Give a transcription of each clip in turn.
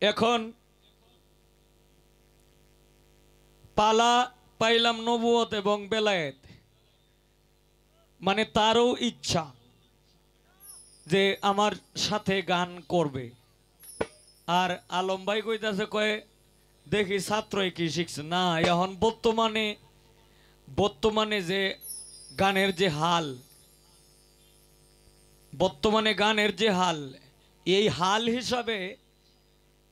এখন পালা পাইলাম নবুয়ত এবং বেলায়েত, মানে তারও ইচ্ছা যে আমার সাথে গান করবে। আর আলম ভাই কইতাছে, কয়ে দেখি ছাত্রই কি শিখছে না। এখন বর্তমানে যে গানের যে হাল, এই হাল হিসাবে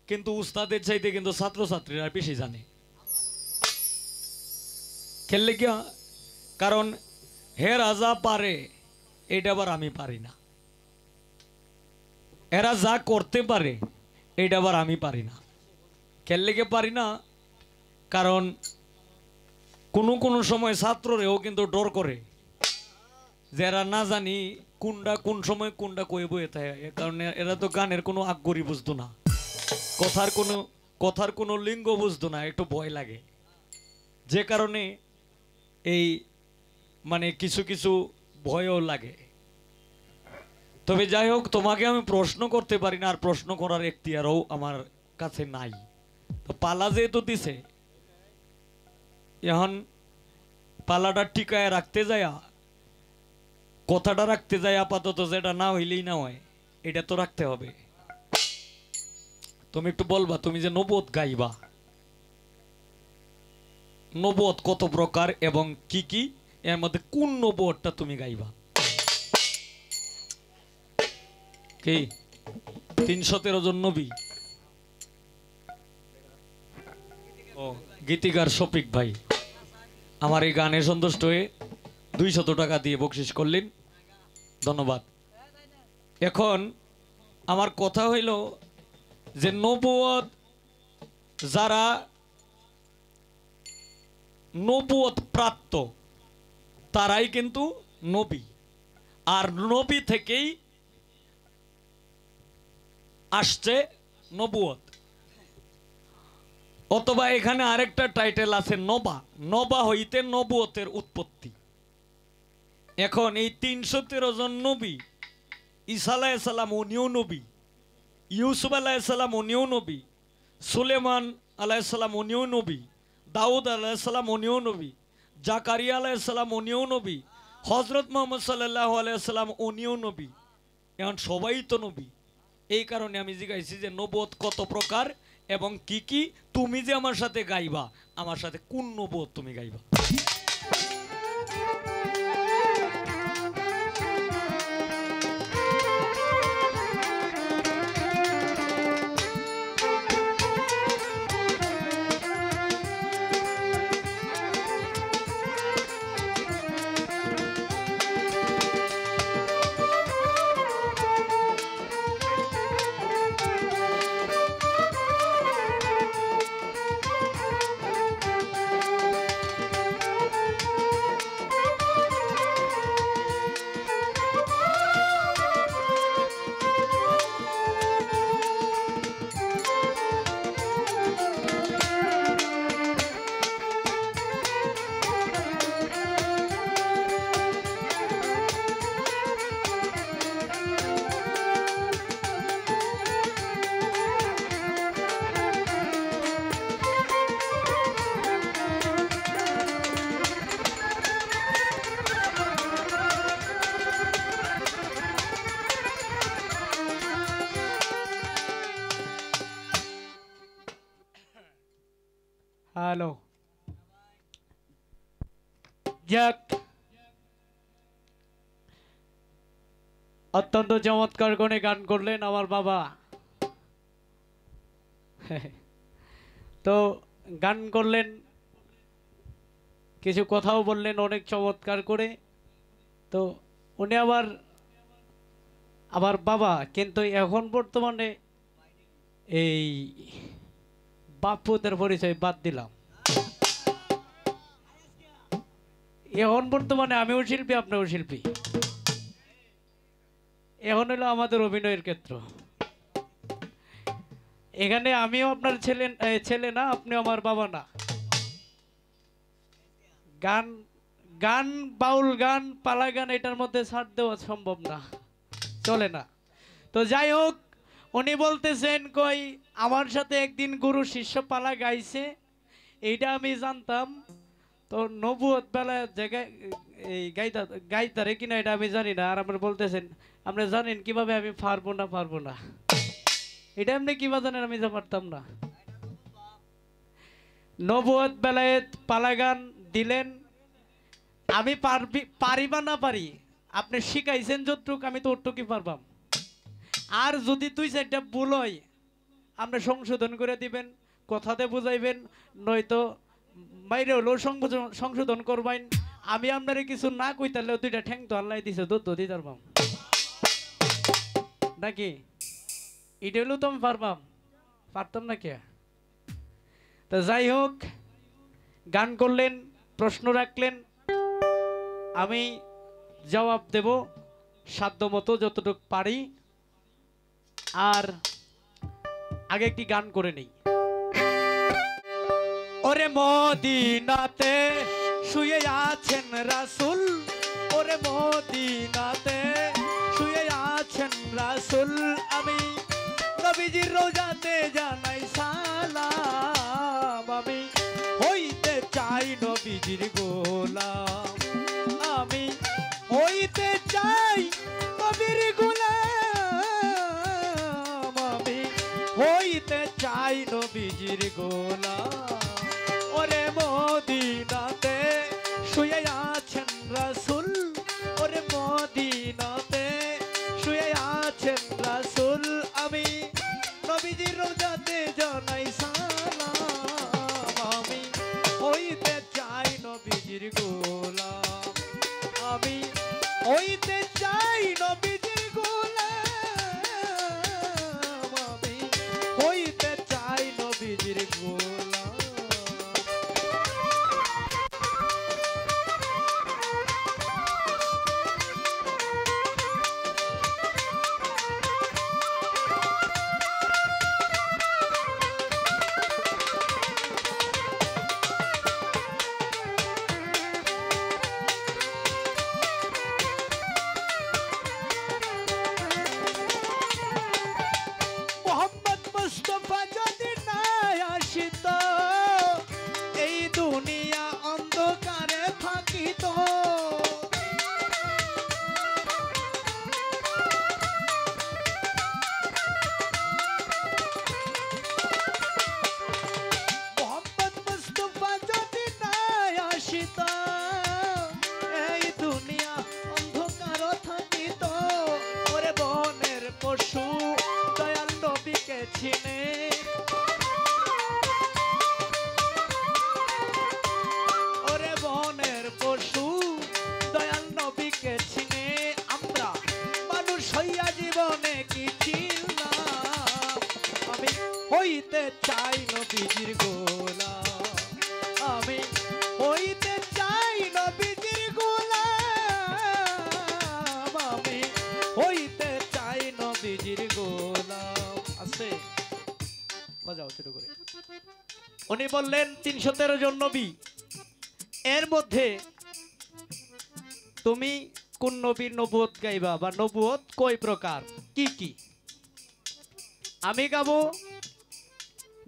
কিন্তু উস্তাদের চাইতে কিন্তু ছাত্রছাত্রীরা বেশি জানে। খেললে কি, কারণ হে রাজা পারে, এটা আবার আমি পারি না। এরা যা করতে পারে এটা আবার আমি পারি না। খেললে কি পারি না, কারণ কোনো সময় ছাত্ররেও কিন্তু ডর করে, যারা না জানি কোন সময় কোনটা কয়ে বয়ে থাকে। এ কারণে এরা তো গানের কোনো আগ্রহী বুঝতো না, কথার কোনো লিঙ্গ বুঝতো না, একটু ভয় লাগে। যে কারণে এই মানে কিছু কিছু ভয়ও লাগে। তবে যাই হোক, তোমাকে আমি প্রশ্ন করতে পারি না, আর প্রশ্ন করার এখতিয়ারও আমার কাছে নাই। তো পালা যেহেতু দিছে, এখন পালাটা টিকায় রাখতে যায়, কথাটা রাখতে যায়, আপাতত যেটা না হইলেই না হয়, এটা তো রাখতে হবে। তুমি একটু বলবা, তুমি যে নবুয়ত গাইবা, নবুয়ত কত প্রকার এবং কি কি, এর মধ্যে কোন নবুয়তটা তুমি গাইবা? কি 313 জন নবী? ও, গীতিকার শফিক ভাই আমার এই গানে সন্তুষ্ট হয়ে 200 টাকা দিয়ে বকশিস করলেন, ধন্যবাদ। এখন আমার কথা হইল যে নবুয়ত, যারা নবুয়ত প্রাপ্ত তারাই কিন্তু নবী, আর নবী থেকেই আসছে নবুয়ত। অথবা এখানে আরেকটা টাইটেল আছে নবা হইতে নবুয়তের উৎপত্তি। এখন এই 313 জন নবী, ঈসা আলাইহিস সালাম উনিও নবী, ইউসুফ আলাইহিস সালাম উনিও নবী, সুলেমান আলাইহিস সালাম উনিও নবী, দাউদ আলাইহিস সালাম উনিও নবী, জাকারিয়া আলাইহিস সালাম উনিও নবী, হযরত মুহাম্মদ সাল্লাল্লাহু আলাইহি সাল্লাম উনিও নবী। এখন সবাই তো নবী। এই কারণে আমি জিজ্ঞাসি যে নবুয়ত কত প্রকার এবং কি কি। তুমি যে আমার সাথে গাইবা, আমার সাথে কোন নবুয়ত তুমি গাইবা? হ্যালো, যাক, অত্যন্ত চমৎকার করে গান করলেন আমার বাবা। তো গান করলেন, কিছু কথাও বললেন অনেক চমৎকার করে। তো উনি আমার বাবা, কিন্তু এখন বর্তমানে এই বাপুদের পরিচয় বাদ দিলাম। এখন বর্তমানে আমিও শিল্পী, আপনিও শিল্পী। এখন হলো আমাদের অভিনয়ের ক্ষেত্র। এখানে আমিও আপনার ছেলে না, আপনি আমার বাবা না। গান গান বাউল গান, পালা গান, এটার মধ্যে ছাড় দেওয়া সম্ভব না, চলে না। তো যাই হোক, উনি বলতেছেন কই আমার সাথে একদিন গুরু শিষ্য পালা গাইছে, এইটা আমি জানতাম, তো নবুয়ত বেলা জায়গায় এই গাইতারে কিনা এটা আমি জানি না। আর আমরা বলতেছেন আপনি জানেন কিভাবে আমি পারবো না, এটা আপনি কিভাবে জানেন আমি যা পারতাম না। নবুয়ত বেলায় পালা গান দিলেন, আমি পারিবা না পারি, আপনি শিখাইছেন যতটুক আমি তো ওটুকুই পারবাম। আর যদি তুই সেটা ভুল হয় আপনি সংশোধন করে দিবেন, কথাতে বুঝাইবেন, নয়তো বাইরে হলেও সংশোধন করবেন। আমি আপনারে কিছু না কই তাহলে দুইটা ঠ্যাং তো আল্লাহ দিছে, দত্ত দিতে পারবাম নাকি? এটা হলেও তো আমি পারতাম না কে? তো যাই হোক, গান করলেন, প্রশ্ন রাখলেন, আমি জবাব দেব সাধ্য মতো যতটুকু পারি। আর আগে একটি গান করে নেই। ওরে মদিনাতে শুয়ে আছেন রাসূল, ওরে মদিনাতে শুয়ে আছেন রাসূল, আমি নবীজির রোজাতে জানাই সালাম, আমি হইতে চাই নবীজির গোলাম, আমি হইতে চাই নবীর গোলাম, আমি হইতে চাই নবীজির গোলাম। ওরে মদিনাতে শুয়ে আছেন রাসূল, ওরে মদিনাতে শুয়ে আছেন রাসূল, আমি নবীজির রোজাতে জানাই সালাম, আমি হইতে চাই নবীজির গোলাম, আমি হইতে চাই নবীজির গোলাম, আমি হইতে চাই নবীজির গোলাম। মোহাম্মদ মুস্তাফা যদি না আসিত, এই দুনিয়া অন্ধকারে থাকিত, মোহাম্মদ মুস্তাফা যদি না আসিত, এই দুনিয়া অন্ধকার থাকিত, ওরে বনের পশু দয়াল নবীকে চিনে, ওরে বনের পশু দয়াল নবীকে চিনে, আমরা মানুষ হইয়া জীবনে কি ছিলাম, আমি হইতে চাই নবীজির গোলাম, আমি হইতে চাই নবীজির গোলাম, আমি হইতে চাই নবীজির গোলাম। আছে বাজাও ছোট করে। উনি বললেন 313 জন নবী, এর মধ্যে তুমি কোন নবীর নবুয়ত গাইবা বা নবুয়ত কয় প্রকার কি কি? আমি গাবো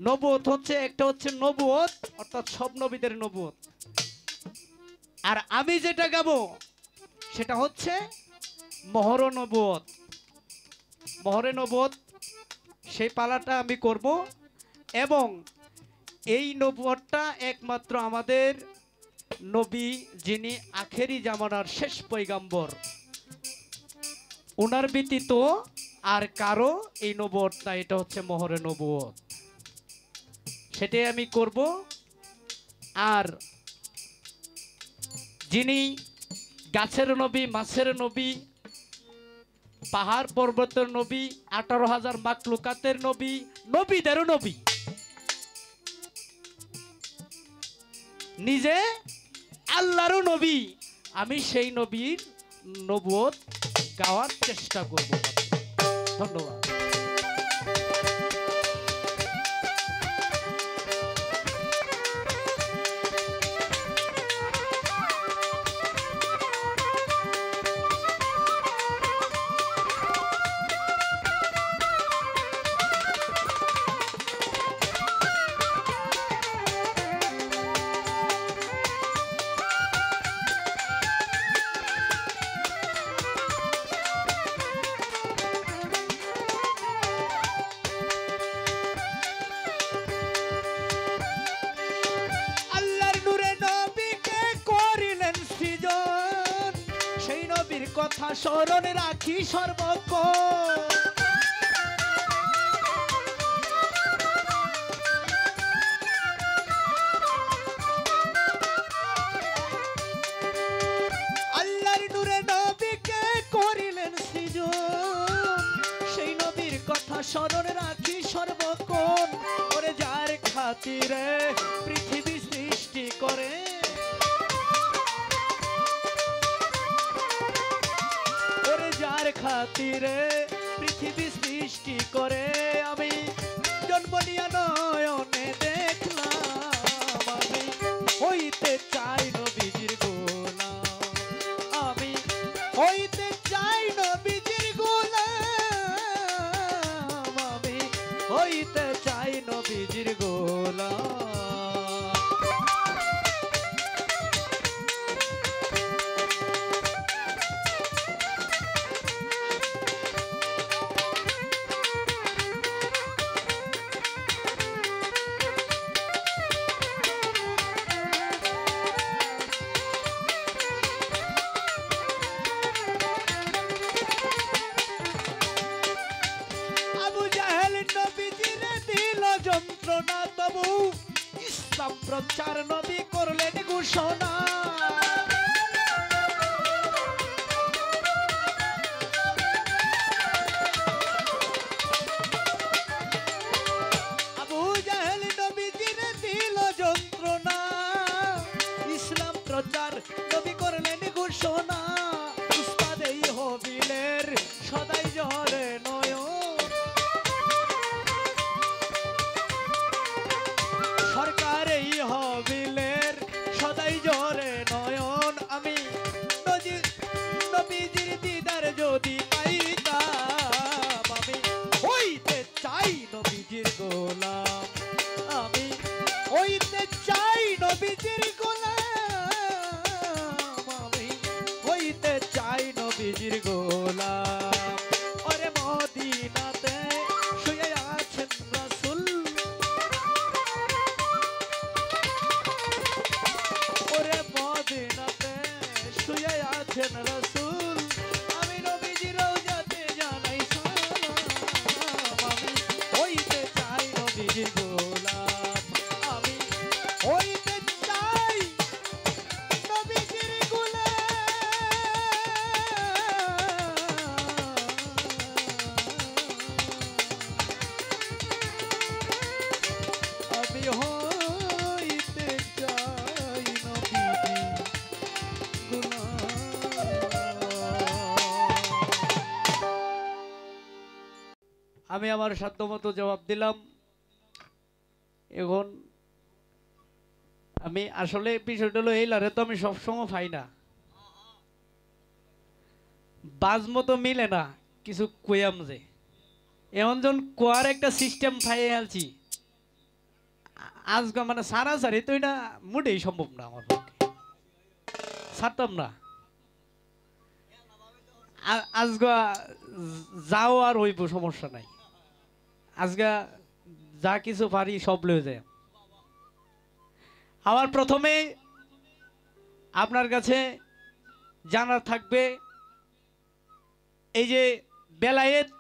নবুয়ত হচ্ছে একটা হচ্ছে নবুয়ত অর্থাৎ সব নবীদের নবুয়ত, আর আমি যেটা গাবো সেটা হচ্ছে মহর নবুয়ত। মহরে নবুয়ত সেই পালাটা আমি করব, এবং এই নবুয়তটা একমাত্র আমাদের নবী যিনি আখেরি জামানার শেষ পয়গাম্বর, ওনার ব্যতীত আর কারো এই নবুয়তটা, এটা হচ্ছে মহরে নবুয়ত, সেটাই আমি করব। আর যিনি গাছের নবী, মাছের নবী, পাহাড় পর্বতের নবী, 18,000 মাখলুকাতের নবী, নবীদেরও নবী, নিজে আল্লাহরও নবী, আমি সেই নবীর নবুয়ত গাওয়ার চেষ্টা করব। ধন্যবাদ। কথা স্মরণ রাখি সর্বক্ষণ। আল্লাহর নূরে নবীকে করিলেন সৃজন, সেই নবীর কথা স্মরণ রাখি সর্বক্ষণ। ওরে যার খাতিরে পৃথিবী সৃষ্টি করে, ওরে যার খাতিরে পৃথিবী সৃষ্টি করে, আমি জন্ম নিয়া নয়নে দেখলাম, আমি হইতে চাই নবীজির গোলাম, আমি হইতে চাই নবীজির গোলাম, আমি হইতে চাই নবীজির গোলাম। আবু জাহেল নবীজিরে দিল যন্ত্রণা, তবু ইসলাম প্রচার নবী করলেন ঘোষণা। আবু জাহেল নবীজিরে দিল যন্ত্রণা, ইসলাম প্রচার নবী করলেন ঘোষণা। উস্তাদ এই হবিলের সদাই জলে নয়ন, সরকার এই হবিলের সদাই জলে নয়ন। আমি নবীজির দিদার যদি পাইতাম, আমি হইতে চাই নবীজির গোলাম, আমি হইতে চাই নবীজির গোলাম, আমি হইতে চাই নবীজির গোলাম। ওরে মদিনাতে শুয়ে আছেন রাসূল, ওরে মদিনাতে শুয়ে আছেন রাসূল, আমি নবীজির রওজাতে জানাই সালাম, আমি হইতে চাই নবীজির গোলাম, আমি হইতে চাই নবীজির গোলাম, আমি হইতে চাই নবীজির গোলাম। আমি আমার সাধ্যমতো জবাব দিলাম। এখন আমি আসলে বিষয়টা হলো এই লারে তো আমি সবসময় পাই না, বাজ মতো মিলে না কিছু কইয়াম যে এমন জন কোয়ার একটা সিস্টেম পাই আলছি আজকে, মানে সারাসারি তো এটা মোটেই সম্ভব না আমার পক্ষে, ছাড়তাম না। আজকে যাও আর হইব, সমস্যা নাই, আজকে যা কিছু পারি সব লয়ে যায়। আমার প্রথমে আপনার কাছে জানার থাকবে, এই যে বেলায়েত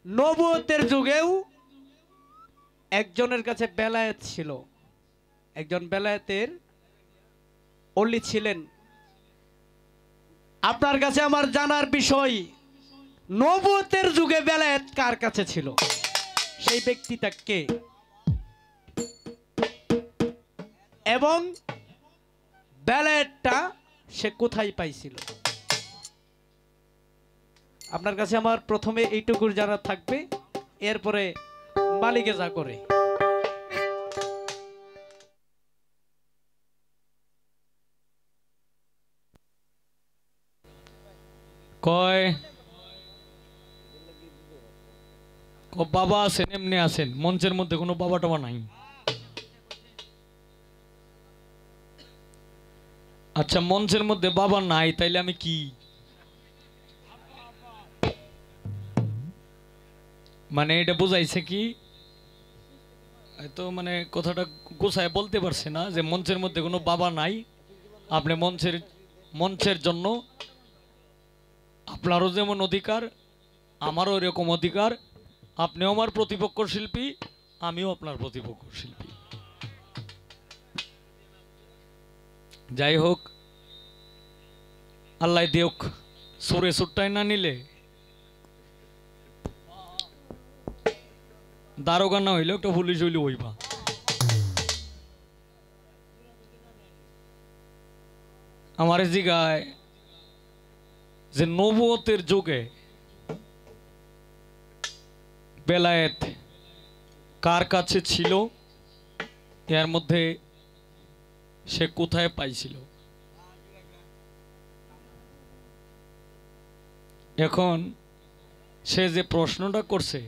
নবুয়তের যুগেও একজনের কাছে বেলায়েত ছিল, একজন বেলায়েতের অলি ছিলেন। আপনার কাছে আমার জানার বিষয়, নবুয়তের যুগে বেলায়েত কার কাছে ছিল, সেই ব্যক্তিটা কে, এবং বেলায়েতটা সে কোথায় পাইছিল। আপনার কাছে আমার প্রথমে এইটুকুর জানা থাকবে, এরপরে মালিকে যা করে। কয় বাবা আছেন, এমনি আছেন, মঞ্চের মধ্যে কোনো বাবা টাবা নাই। আচ্ছা, মঞ্চের মধ্যে বাবা নাই, তাইলে আমি কি? মানে এটা বোঝাইছে কি, তো মানে কথাটা গোছায় বলতে পারছে না যে মঞ্চের মধ্যে কোনো বাবা নাই, আপনি মঞ্চের মঞ্চের জন্য আপনারও যেমন অধিকার, আমারও এরকম অধিকার। আপনিও আমার প্রতিপক্ষ শিল্পী, আমিও আপনার প্রতিপক্ষ শিল্পী। যাই হোক, আল্লাহ দিয়ক, সুরে সুট্টাই না নিলে দারোগা না হইলে একটা পুলিশ হইলে হইবা। আমার জিগায় যে নবুয়তের যুগে বেলায়েত কার কাছে ছিল, এর মধ্যে সে কোথায় পাইছিল। এখন সে যে প্রশ্নটা করছে,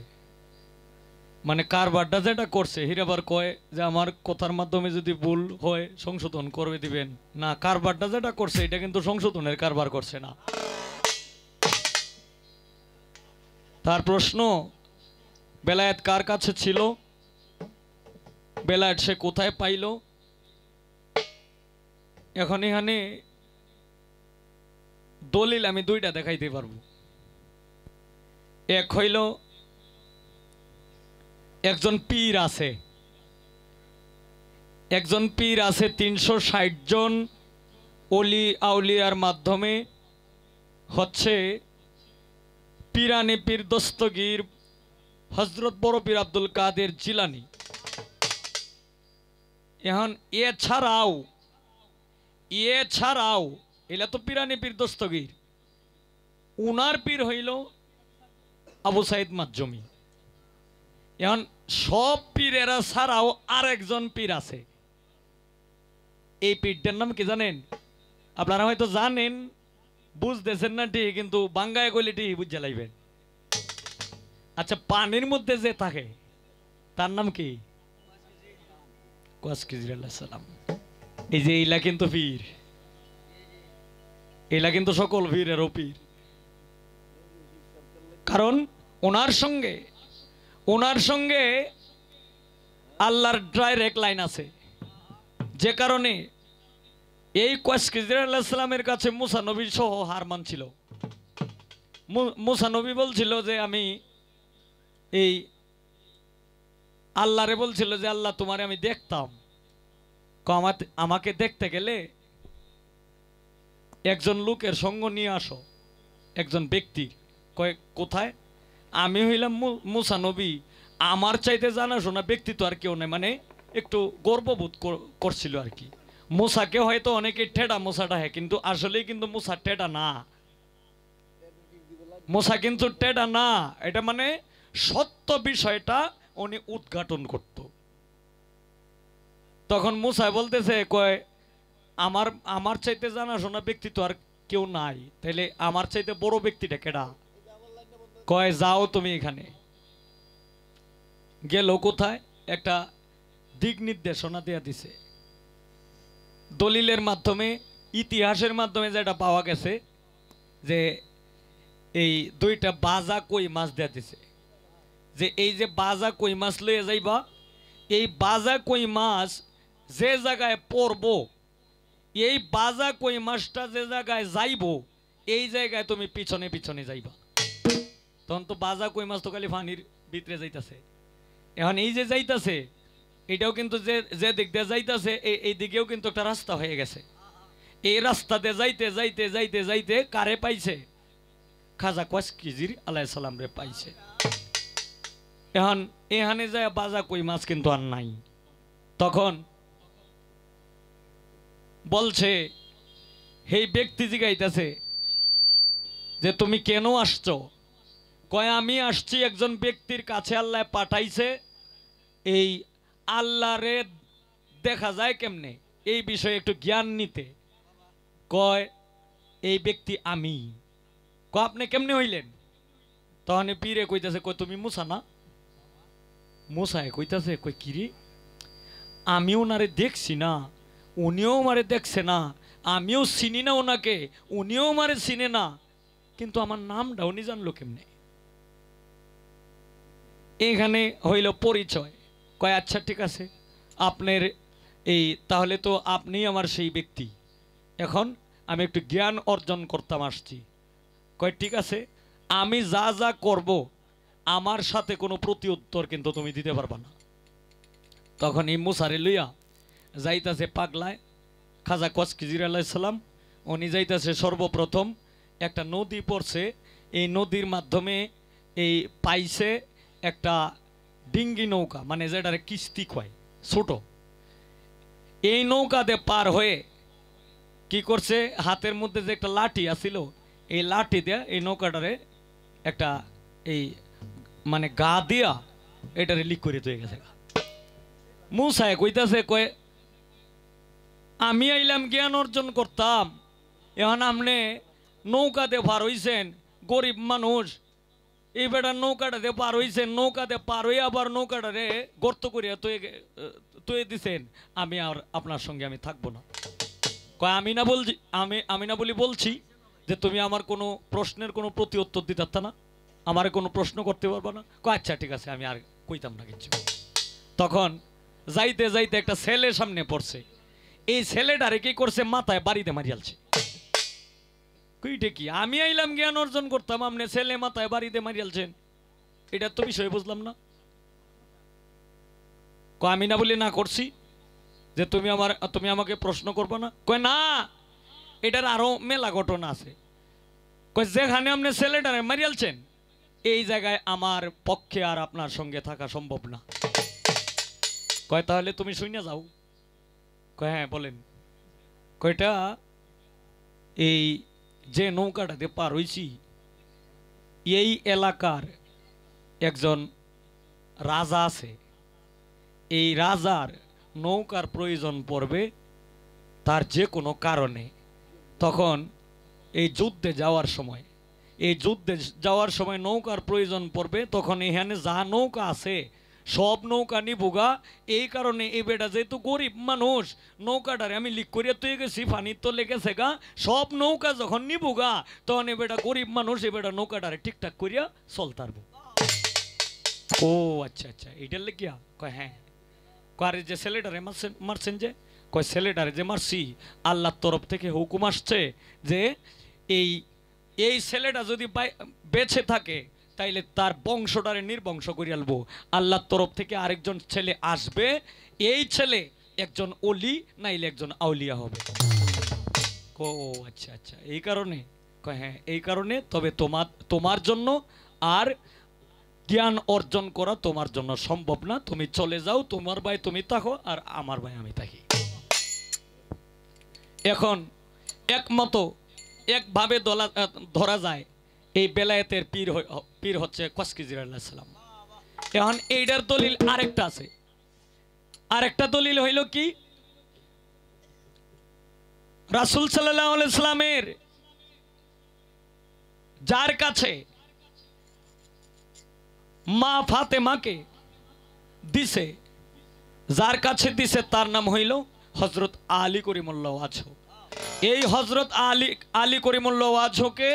মানে কারবারটা যেটা করছে, হিরাবার কয় যে আমার কথার মাধ্যমে যদি ভুল হয় সংশোধন করে দিবেন। না, কারবারটা যেটা করছে এটা কিন্তু সংশোধনের কারবার করছে না। তার প্রশ্ন, বেলায়েত কার কাছে ছিল, বেলায়েত সে কোথায় পাইল। এখন এখানে দলিল আমি দুইটা দেখাইতে পারবো। এক হইল একজন পীর আছে, একজন পীর আছে ৩৬০ জন অলি আউলিয়ার মাধ্যমে হচ্ছে পীরানে পীর দস্তগীর হযরত বড় পীর আব্দুল কাদের জিলানী। এখন এছাড়াও এলা তো পীরানে পীর দস্তগীর, উনার পীর হইল আবু সাইদ মাজুমি। এখন সব পীরেরা ছাড়াও আর একজন পীর আছে। এই পীরটার নাম কি জানেন? আপনারা হয়তো জানেন, বুঝতেছেন না ঠিক, কিন্তু বাঙ্গায় কইলে ঠিক বুঝে লাইবেন। আচ্ছা, পানির মধ্যে যে থাকে তার নাম কি? কোয়াস খিজির আলাইহিস সালাম। এই যে এইলা কিন্তু পীর, এলা কিন্তু সকল পীরেরও পীর। কারণ ওনার সঙ্গে আল্লাহর ডাইরেক্ট লাইন আছে, যে কারণে এই কোয়াস খিজির আলাইহিস সালামের কাছে মুসা নবী সহ হার মানছিল। মুসা নবী বলছিল যে আমি এই আল্লাহরে বলছিল যে আল্লাহ তোমারে আমি দেখতাম, আমাকে দেখতে গেলে একজন লোকের সঙ্গ নিয়ে আসো, একজন ব্যক্তি। কয় কোথায়? আমি হইলাম মুসা নবী, আমার চাইতে জানাশোনা ব্যক্তি তো আর কেউ নেই। মানে একটু গর্ববোধ করছিল আর কি। মুসাকে হয়তো অনেকে ঠেডা মুসাটা হ্যাঁ, কিন্তু আসলেই কিন্তু মুসা ঠেডা না, মুসা কিন্তু ঠেডা না। এটা মানে সত্য বিষয়টা উনি উদ্ঘাটন করত। তখন মুসা বলতেছে কয় আমার চাইতে জানাশোনা ব্যক্তি তো আর কেউ নাই, তাইলে আমার চাইতে বড় ব্যক্তিটা কেডা? কয় যাও তুমি এখানে। গেল কোথায়? একটা দিক নির্দেশনা দেয়া দিছে দলিলের মাধ্যমে, ইতিহাসের মাধ্যমে যেটা পাওয়া গেছে যে এই দুইটা বাজা কই মাছ দেয়া দিছে, যে এই যে বাজা কই মাছ লইয়া যাইবা, এই বাজা কই মাছ যে জায়গায় পড়বো, এই বাজা কই মাছটা যে জায়গায় যাইব, এই জায়গায় তুমি পিছনে পিছনে যাইবা। তখন তো বাজা কই মাছ তো খালি পানির ভিতরে যাইতাছে। এখন এই যে যাইতাছে, এটাও কিন্তু যে দিক দিয়ে যাইতাছে, এই দিকেও কিন্তু একটা রাস্তা হয়ে গেছে। এই রাস্তাতে যাইতে যাইতে যাইতে যাইতে কারে পাইছে? খাজা কোয়াস খিজির আলাইহিস সালাম রে পাইছে। এখন এখানে যায় বাজা কই মাছ কিন্তু আর নাই। তখন বলছে, এই ব্যক্তি জিগাইতেছে যে তুমি কেন আসছো? কয় আমি আসছি একজন ব্যক্তির কাছে, আল্লাহ পাঠাইছে এই আল্লাহরে দেখা যায় কেমনে এই বিষয়ে একটু জ্ঞান নিতে। কয় এই ব্যক্তি আমি। কয় আপনি কেমনে হইলেন? তখন পীরে কইতাছে, কয় তুমি মুসা না? মুসায় কইতাছে, কয় কিরে, আমি ওনারে দেখছি না, উনিও আমারে দেখছে না, আমিও চিনি না ওনাকে, উনিও আমারে চিনে না, কিন্তু আমার নামটা উনি জানলো কেমনে? এখানে হইল পরিচয়। কয় আচ্ছা ঠিক আছে, আপনার এই তাহলে তো আপনি আমার সেই ব্যক্তি। এখন আমি একটু জ্ঞান অর্জন করতাম আসছি। কয় ঠিক আছে, আমি যা যা করব আমার সাথে কোনো প্রতি উত্তর কিন্তু তুমি দিতে পারবা না। তখন এই মুসারে লইয়া যাইতাছে পাগলায় খাজা কচকিজির আলাইসাল্লাম। উনি যাইতাছে সর্বপ্রথম একটা নদী পড়ছে, এই নদীর মাধ্যমে এই পাইছে একটা ডিঙ্গি নৌকা, মানে যেটারে কিস্তি কয় ছোট। এই নৌকাতে পার হয়ে কি করছে, হাতের মধ্যে যে একটা লাঠি আছিল, এই লাঠি দিয়া এই নৌকাটারে একটা এই মানে গা দিয়া এটারে লিক করে দিয়ে গেছে। মুসায় কইতাছে, কয় আমি আইলাম জ্ঞান অর্জন করতাম, এখন আপনি নৌকাতে পার হইছেন, গরিব মানুষ, এই বেটার নৌকাটাতে পার হইছেন, নৌকাতে পার হয়ে আবার নৌকাটারে গর্ত করিয়া তুই দিছেন, আমি আর আপনার সঙ্গে আমি থাকবো না। কয় আমি না বলি বলছি যে তুমি আমার কোনো প্রশ্নের কোনো প্রতি উত্তর দিতে পারতা না, আমারে কোনো প্রশ্ন করতে পারবা না। কয় আচ্ছা ঠিক আছে, আমি আর কইতাম না কিছু। তখন যাইতে যাইতে একটা ছেলে সামনে পড়ছে, এই ছেলেটারে কি করছে, মাথায় বাড়িতে মারিয়ালছে। কইটা কি, আমি আইলাম জ্ঞান অর্জন করতাম, আপনি ছেলে মাথায় বাড়িতে মারিয়ালছেন, এটা তো বিষয় বুঝলাম না। আমি না বলি না করছি যে তুমি আমাকে প্রশ্ন করবে না। কয় না, এটার আরো মেলা ঘটনা আছে। কয় যেখানে আপনি ছেলেটারে মারিয়ালছেন এই জায়গায় আমার পক্ষে আর আপনার সঙ্গে থাকা সম্ভব না। কয় তাহলে তুমি শুনে যাও। কয় হ্যাঁ বলেন। কয়টা এই যে নৌকাটাতে পার হইছি এই এলাকার একজন রাজা আছে, এই রাজার নৌকার প্রয়োজন পড়বে তার যে কোনো কারণে। তখন এই যুদ্ধে যাওয়ার সময় নৌকার প্রয়োজন পড়বে, তখন এখানে যা নৌকা আছে সব নৌকা নিবুগা। এই কারণে এই বেটা যেহেতু গরিব মানুষ, নৌকাটারে আমি লিক করিয়া তুই গেছি, পানির তো লেগেছে গা, সব নৌকা যখন নিবুগা তখন এ বেটা গরিব মানুষ, এ বেটা নৌকাটারে ঠিকঠাক করিয়া চলতারবো। ও আচ্ছা আচ্ছা, এইটার লেগিয়া। কয় হ্যাঁ। কয় যে ছেলেটারে মারছেন যে, কয় ছেলেটারে যে মারছি আল্লাহর তরফ থেকে হুকুম আসছে যে এই ছেলেটা যদি বেঁচে থাকে তাইলে তার বংশটারে নির্বংশ করে আলবো। আল্লাহর তরফ থেকে আরেকজন ছেলে আসবে, এই ছেলে একজন অলি নাইলে একজন আউলিয়া হবে। ও আচ্ছা আচ্ছা, এই কারণে। কয় হ্যাঁ এই কারণে। তবে তোমার জন্য আর জ্ঞান অর্জন করা তোমার জন্য সম্ভব না, তুমি চলে যাও, তোমার ভাই তুমি থাকো আর আমার ভাই আমি থাকি। এখন একমতো একভাবে ধরা যায় এই বেলায়েতের পীর হচ্ছে কচকিজির আলাইহিস সালাম। এখন এইটার দলিল আরেকটা আছে। আরেকটা দলিল হইল কি, রাসূল সাল্লাল্লাহু আলাইহি সাল্লামের যার কাছে মা ফাতেমাকে দিছে, যার কাছে দিছে তার নাম হইল হযরত আলী করিমুল্লাহ ওয়াজহ। এই হযরত আলী করিমুল্লাহ ওয়াজহকে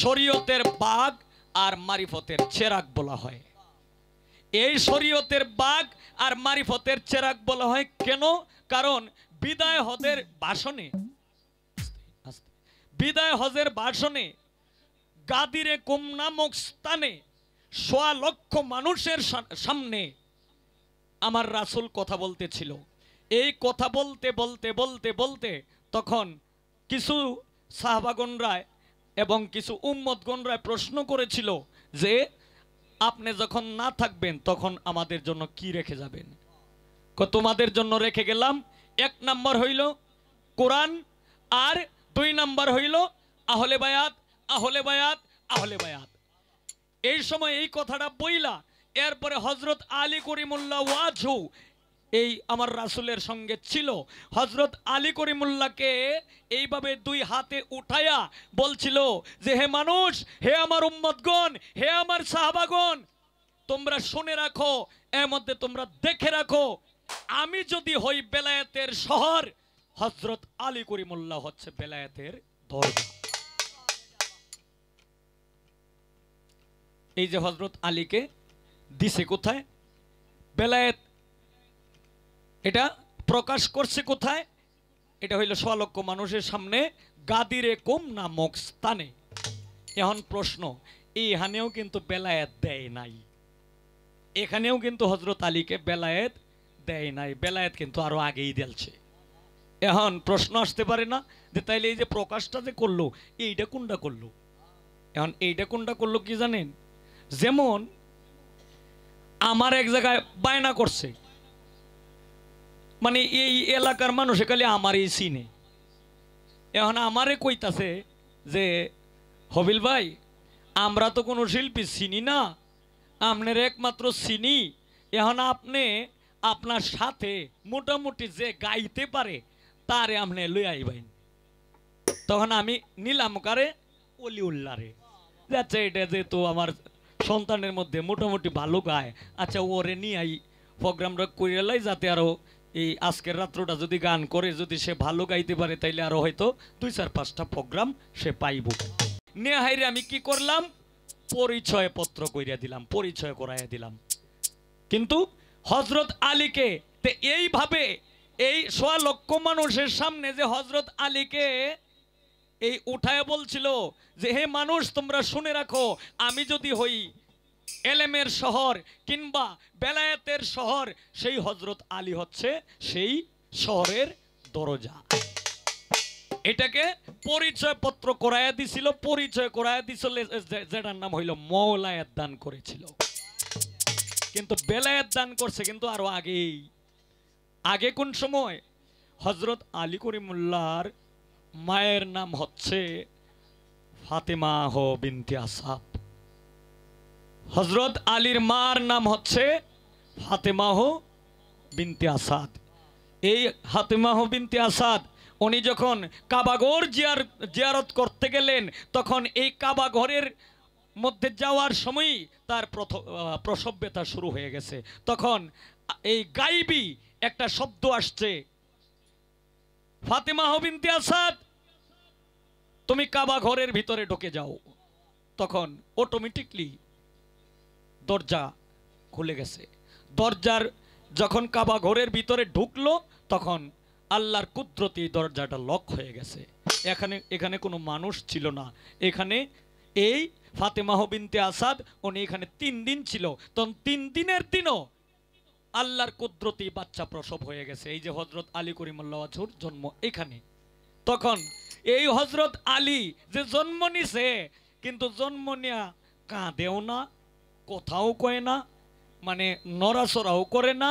শরীয়তের বাগ আর মারিফতের চেরাগ বলা হয়। এই শরীয়তের বাগ আর মারিফতের চেরাগ বলা হয় কেন? কারণ বিদায় হজের ভাষণে গাদিরে কুম নামক স্থানে ১০০ লক্ষ মানুষের সামনে আমার রাসূল কথা বলতেছিল। এই কথা বলতে বলতে বলতে বলতে তখন কিছু সাহাবাগণরা এবং কিছু উম্মতগণরা প্রশ্ন করেছিল যে আপনি যখন না থাকবেন তখন আমাদের জন্য কি রেখে যাবেন? তোমাদের জন্য রেখে গেলাম ১ নম্বর হইল কোরআন, আর ২ নম্বর হইল আহলে বায়াত, আহলে বায়াত, আহলে বায়াত। এই সময় এই কথাটা বইলা এরপরে হযরত আলী করিমুল্লাহ ওয়াজহ এই আমার রাসূলের সঙ্গে ছিল। হযরত আলী করিমুল্লাহকে এইভাবে ২ হাতে উঠায়া বলছিল যে হে মানুষ, হে আমার উম্মতগণ, হে আমার সাহাবাগণ, তোমরা শুনে রাখো, এর মধ্যে তোমরা দেখে রাখো, আমি যদি হই বেলায়েতের শহর, হযরত আলী করিমুল্লাহ হচ্ছে বেলায়েতের দরগা। এই যে হযরত আলীকে দিছে কোথায়? বেলায়েত এটা প্রকাশ করছে কোথায়? এটা হইল ১০০ লক্ষ মানুষের সামনে গাদিরে কুম নামক স্থানে। এখন প্রশ্ন, এখানেও কিন্তু বেলায়েত দেয় নাই, এখানেও কিন্তু হযরত আলীকে বেলায়েত দেয় নাই, বেলায়েত কিন্তু আরো আগেই দিলছে। এখন প্রশ্ন আসতে পারে না যে তাইলে এই যে প্রকাশটা যে করলো এইটা কোনটা করলো? এখন এইটা কোনটা করলো কি জানেন? যেমন আমার এক জায়গায় বায়না করছে, মানে এই এলাকার মানুষ খালি আমারই চিনে। এখন আমারে কইতাছে যে হবিল ভাই, আমরা তো কোনো শিল্পী চিনি না, আপনার একমাত্র চিনি, এখন আপনি আপনার সাথে মোটামুটি যে গাইতে পারে তারে আপনি লই আইবেন। তখন আমি নিলাম কারে, অলিউল্লারে, যাচ্ছে এটা যেহেতু আমার সন্তানের মধ্যে মোটামুটি ভালো গায়, আচ্ছা ওরে নিয়ে আই প্রোগ্রামটা করে লাই, যাতে আরো এই আজকের রাত্রটা যদি গান করে যদি সে ভালো গাইতে পারে তাইলে আরো হয়তো 2-4-5টা প্রোগ্রাম সে পাইব। নিয়ে হাইরে আমি কি করলাম, পরিচয় পত্র কইরা দিলাম, পরিচয় করাইয়া দিলাম। কিন্তু হযরত আলীকে এইভাবে এই 1.25 লক্ষ মানুষের সামনে যে হযরত আলীকে এই উঠায় বলছিল যে হে মানুষ তোমরা শুনে রাখো, আমি যদি হই এলেমের শহর কিংবা বেলায়েতের শহর, সেই হযরত আলী হচ্ছে সেই শহরের দরজা। এটাকে পরিচয় পত্র করাইয়া দিছিল, পরিচয় করাইয়া দিছিল, যেটার নাম হইল মওলায়াত দান করেছিল। কিন্তু বেলায়েত দান করছে কিন্তু আরো আগেই। আগে কোন সময়? হযরত আলী করিমুল্লাহর মায়ের নাম হচ্ছে ফাতেমা বিনতে আসাদ। হযরত আলীর মার নাম হচ্ছে ফাতেমা বিনতে আসাদ। এই ফাতেমা বিনতে আসাদ উনি যখন কাবাঘর জিয়ারত করতে গেলেন, তখন এই কাবাঘরের মধ্যে যাওয়ার সময় তার প্রসব ব্যথা শুরু হয়ে গেছে। তখন এই গাইবি একটা শব্দ আসছে, ফাতেমা বিনতে আসাদ তুমি কাবাঘরের ভিতরে ঢুকে যাও। তখন অটোমেটিকলি দরজা খুলে গেছে। দরজার যখন কাবাঘরের ভিতরে ঢুকলো তখন আল্লাহর কুদরতি দরজাটা লক হয়ে গেছে। এখানে কোনো মানুষ ছিল না। এখানে এই ফাতেমা বিনতে আসাদ উনি এখানে 3 দিন ছিল। তখন 3 দিনের দিনও আল্লাহর কুদরতি বাচ্চা প্রসব হয়ে গেছে। এই যে হযরত আলী করিমুল্লাহ ওয়াজহুর জন্ম এখানে। তখন এই হযরত আলী যে জন্ম নিছে, কিন্তু জন্ম নিয়া কাঁদেও না, কোথাও কয় না, মানে নড়াচড়াও করে না,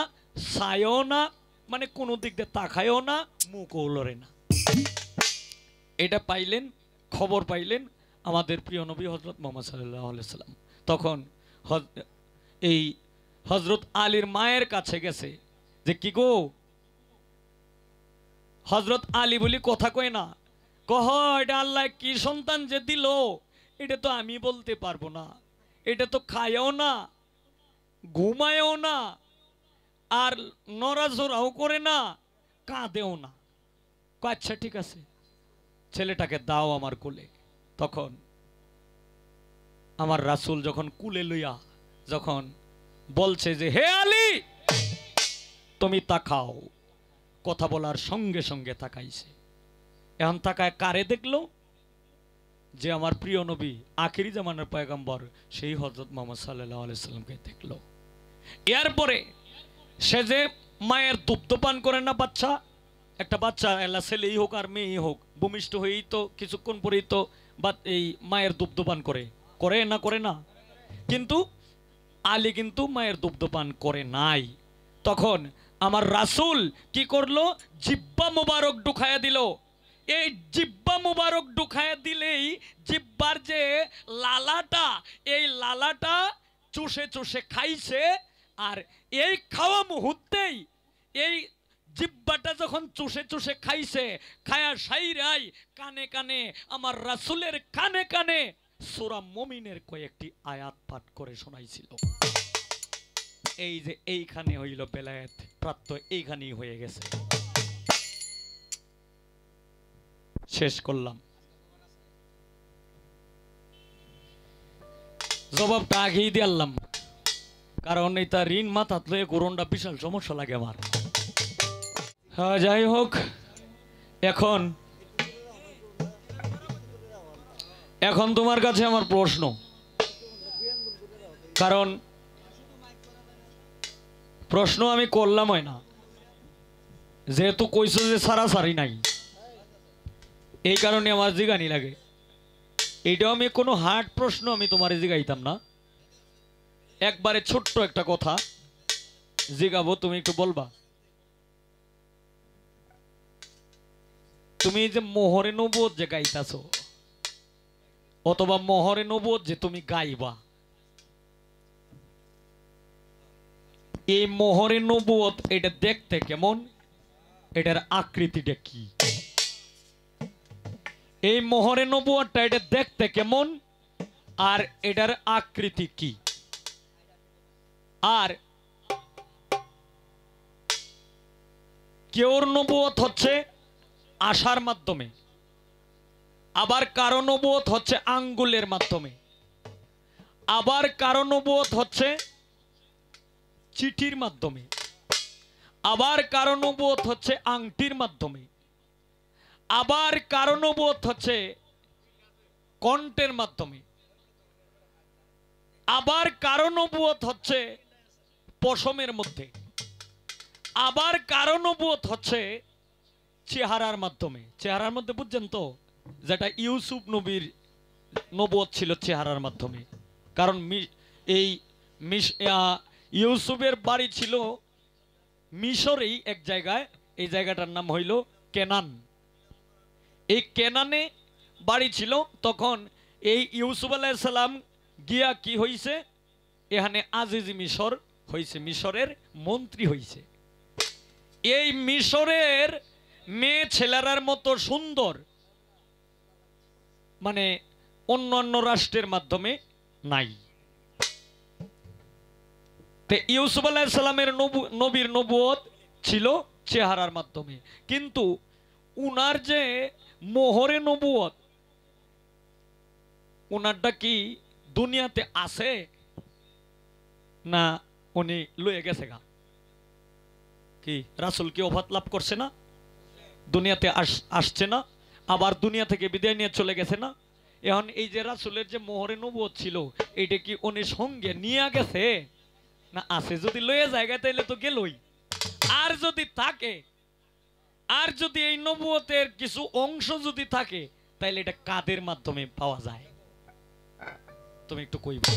ছায়ও না, মানে কোনো দিক দিয়ে তাকায়ও না, মুখও লড়ে না। এটা পাইলেন, খবর পাইলেন আমাদের প্রিয় নবী হযরত মুহাম্মদ সাল্লাল্লাহু আলাইহি ওয়াসাল্লাম। তখন এই হযরত আলীর মায়ের কাছে গেছে যে কি গো, হযরত আলী বলি কথা কয় না, কহ এটা আল্লাহ কি সন্তান যে দিল এটা তো আমি বলতে পারবো না, এটা তো খায়ও না, ঘুমায়ও না, আর নড়াচড়াও করে না, কাঁদেও না। আচ্ছা ঠিক আছে, ছেলেটাকে দাও আমার কোলে। তখন আমার রাসূল যখন কুলে লইয়া যখন বলছে যে হে আলী তুমি তাকাও, কথা বলার সঙ্গে সঙ্গে তাকাইছে। এখন তাকায় কারে দেখলো? যে আমার প্রিয় নবী আখিরি জামানার পয়গম্বর সেই হযরত মুহাম্মদ সাল্লাল্লাহু আলাইহি সাল্লামকে দেখলো। এরপরে সে যে মায়ের দুগ্ধ পান করে না, বাচ্চা, একটা বাচ্চা এলা ছেলেই হোক আর মেয়েই হোক, ভূমিষ্ঠ হয়েই তো কিছুক্ষণ পরেই তো এই মায়ের দুগ্ধ পান করে না, করে না। কিন্তু আলী কিন্তু মায়ের দুগ্ধ পান করে নাই। তখন আমার রাসূল কি করলো? জিব্বা মুবারক ঢুকায়া দিল। এই জিব্বা মুবারক ঢুকায়া দিলেই জিব্বার যে লালাটা, এই লালাটা চুষে চুষে খাইছে। আর এই খাওয়া মুহূর্তেই এই জিব্বাটা যখন চুষে চুষে খাইছে, খায়া সাইরাই কানে কানে আমার রাসূলের কানে কানে সূরা মুমিনের কয়েকটি আয়াত পাঠ করে শোনাইছিল। এই যে এইখানে হইল বেলায়েত প্রাপ্ত, এইখানেই হয়ে গেছে। শেষ করলাম। জবাবটা আগেই দিলাম, কারণ এটা ঋণ মাথাত লয়ে করোনটা বিশাল সমস্যা লাগে আমার। যাই হোক, এখন এখন তোমার কাছে আমার প্রশ্ন, কারণ প্রশ্ন আমি করলাম হয় না, যেহেতু কইছো যে সারাসারি নাই, এই কারণে আমার জিগানি লাগে। এইটাও আমি কোনো হার্ড প্রশ্ন আমি তোমার জিগাইতাম না, একবারে ছোট্ট একটা কথা জিগাবো, তুমি একটু বলবা। তুমি যে মোহরে নবুয়ত যে গাইতাছো, অথবা মোহরে নবুয়ত যে তুমি গাইবা, এই মোহরে নবুয়ত এটা দেখতে কেমন, এটার আকৃতিটা কি? এই মোহরে নবুয়তটা এটা দেখতে কেমন আর এটার আকৃতি কি? আর কেউর নবুয়ত হচ্ছে আশার মাধ্যমে, আবার কারো নবুয়ত হচ্ছে আঙ্গুলের মাধ্যমে, আবার কারো নবুয়ত হচ্ছে চিঠির মাধ্যমে, আবার কারো নবুয়ত হচ্ছে আংটির মাধ্যমে, আবার কারো নবুয়ত হচ্ছে কণ্ঠের মাধ্যমে, আবার কারো নবুয়ত হচ্ছে পশমের মধ্যে, আবার কারো নবুয়ত হচ্ছে চেহারার মাধ্যমে। চেহারার মধ্যে বুঝছেন তো, যেটা ইউসুফ নবীর নবুয়ত ছিল চেহারার মাধ্যমে, কারণ এই ইউসুফের বাড়ি ছিল মিশরেই এক জায়গায়, এই জায়গাটার নাম হইল কেনান। এই কেনানে বাড়ি ছিল, তখন এই ইউসুফ আলাইহিস সালাম গিয়া কি হইছে, এখানে আজিজি মিশর হইছে, মিশরের মন্ত্রী হইছে। এই মিশরের মেয়ে ছেলেরার মতো সুন্দর মানে অন্যান্য রাষ্ট্রের মাধ্যমে নাই। ইউসুফ আলাইহিস সালামের নবীর নবুয়ত ছিল চেহারার মাধ্যমে, কিন্তু উনার যে মোহরে নবুয়ত, উনারটা কি দুনিয়াতে আছে না উনি লয়ে গেছে গা? কি রাসূল কি ওফাত লাভ করছে না, দুনিয়াতে আসছে না, আবার দুনিয়া থেকে বিদায় নিয়ে চলে গেছে না? এখন এই যে রাসূলের যে মোহরে নবুয়ত ছিল, এটা কি উনি সঙ্গে নিয়ে গেছে না আছে? যদি লয়ে জায়গা তাইলে তো গেলই, আর যদি থাকে, আর যদি এই নবুয়তের কিছু অংশ যদি থাকে, তাইলে এটা কাদের মাধ্যমে পাওয়া যায়? তুমি একটু কইবা।